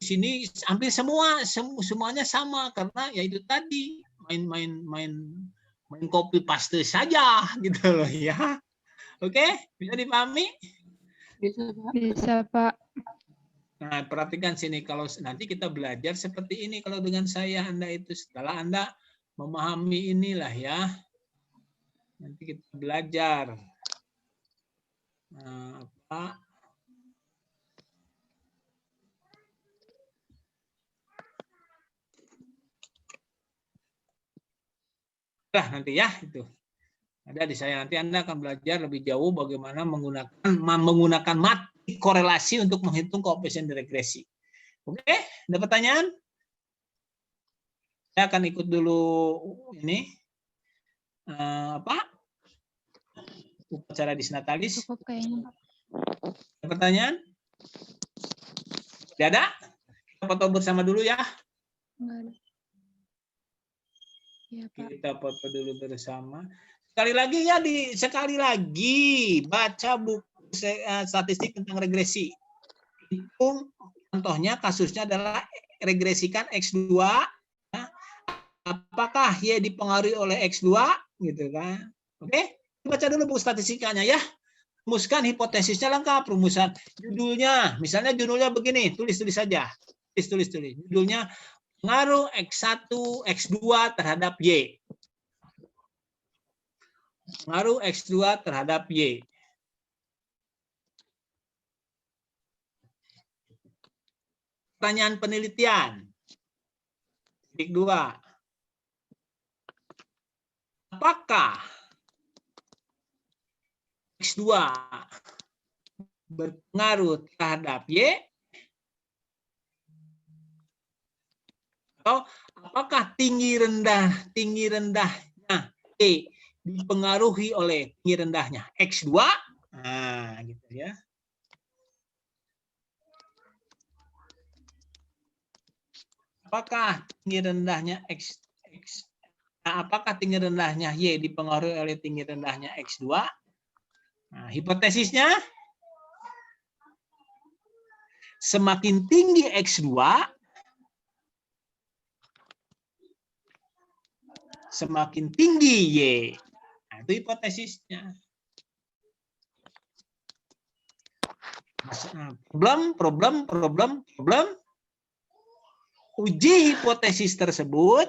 di sini hampir semuanya sama karena ya itu tadi main copy paste saja gitu loh ya. Oke, bisa dipahami? Bisa, Pak. Bisa, Pak. Nah, perhatikan sini kalau nanti kita belajar seperti ini kalau dengan saya Anda itu setelah Anda memahami inilah ya. Nanti kita belajar apa nanti ya itu ada di saya. Nanti Anda akan belajar lebih jauh bagaimana menggunakan matrik korelasi untuk menghitung koefisien regresi. Oke, ada pertanyaan? Saya akan ikut dulu ini upacara disnatalis. Cukup kayaknya, Pak. Ada pertanyaan? Tidak ada? Kita foto bersama dulu ya. Enggak ada. Iya, Pak. Kita foto dulu bersama. Sekali lagi baca buku statistik tentang regresi. Itu contohnya kasusnya adalah regresikan X2. Apakah Y dipengaruhi oleh X2 gitu kan? Oke, baca dulu buku statistikanya ya. Rumuskan hipotesisnya lengkap, rumusan judulnya. Misalnya judulnya begini, tulis saja. Tulis. Judulnya pengaruh X1, X2 terhadap Y. Pengaruh X2 terhadap Y. Pertanyaan penelitian. Titik 2. Apakah X2 berpengaruh terhadap Y? Atau apakah tinggi rendahnya Y dipengaruhi oleh tinggi rendahnya X2? Nah, gitu ya. Apakah tinggi rendahnya apakah tinggi rendahnya Y dipengaruhi oleh tinggi rendahnya X2? Nah, hipotesisnya semakin tinggi X2 semakin tinggi Y. Nah, itu hipotesisnya. Problem. Uji hipotesis tersebut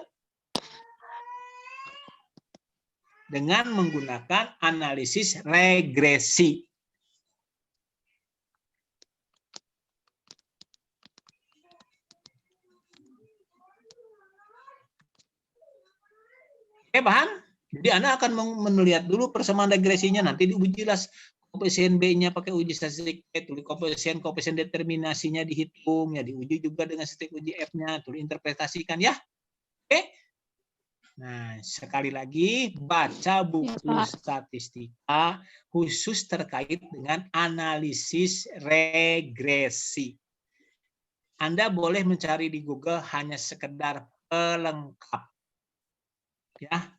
dengan menggunakan analisis regresi. Oke, paham? Jadi Anda akan melihat dulu persamaan regresinya, nanti diujilah koefisien B-nya pakai uji statistik, tulis koefisien determinasinya dihitung, ya diuji juga dengan statistik uji F-nya, tulis interpretasikan ya. Oke. Nah, sekali lagi baca buku statistika khusus terkait dengan analisis regresi. Anda boleh mencari di Google hanya sekedar pelengkap. Ya.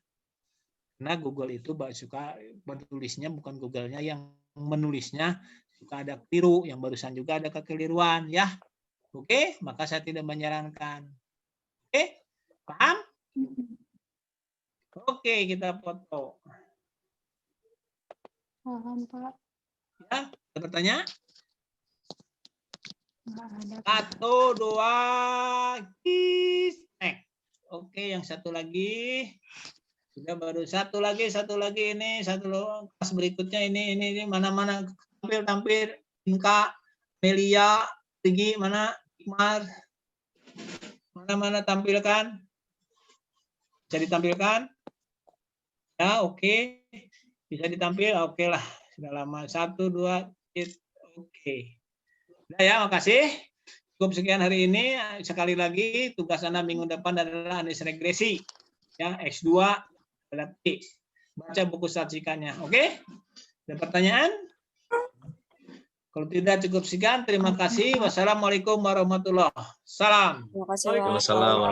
Karena Google itu suka menulisnya, bukan Google-nya yang menulisnya, suka ada keliru, yang barusan juga ada kekeliruan ya. Oke, maka saya tidak menyarankan. Oke, paham? Oke, kita foto. Paham, Pak. Ya, ada pertanyaan? Enggak ada, Pak. 1, 2, next. Oke, yang satu lagi. Sudah baru satu lagi ini, kelas berikutnya ini mana-mana tampil Inka, Melia, Tinggi, mana Ikmar, mana tampilkan, bisa ditampilkan ya. Oke, bisa ditampil, oke lah, sudah lama. 1, 2, oke. Udah ya, makasih. Cukup sekian hari ini. Sekali lagi tugas Anda minggu depan adalah analisis regresi ya, X2 terhadap Y. Baca buku statistikanya. Oke? Ada pertanyaan? Kalau tidak cukup sekian. Terima kasih. Wassalamualaikum warahmatullahi wabarakatuh. Salam. Terima kasih, Pak. Waalaikumsalam.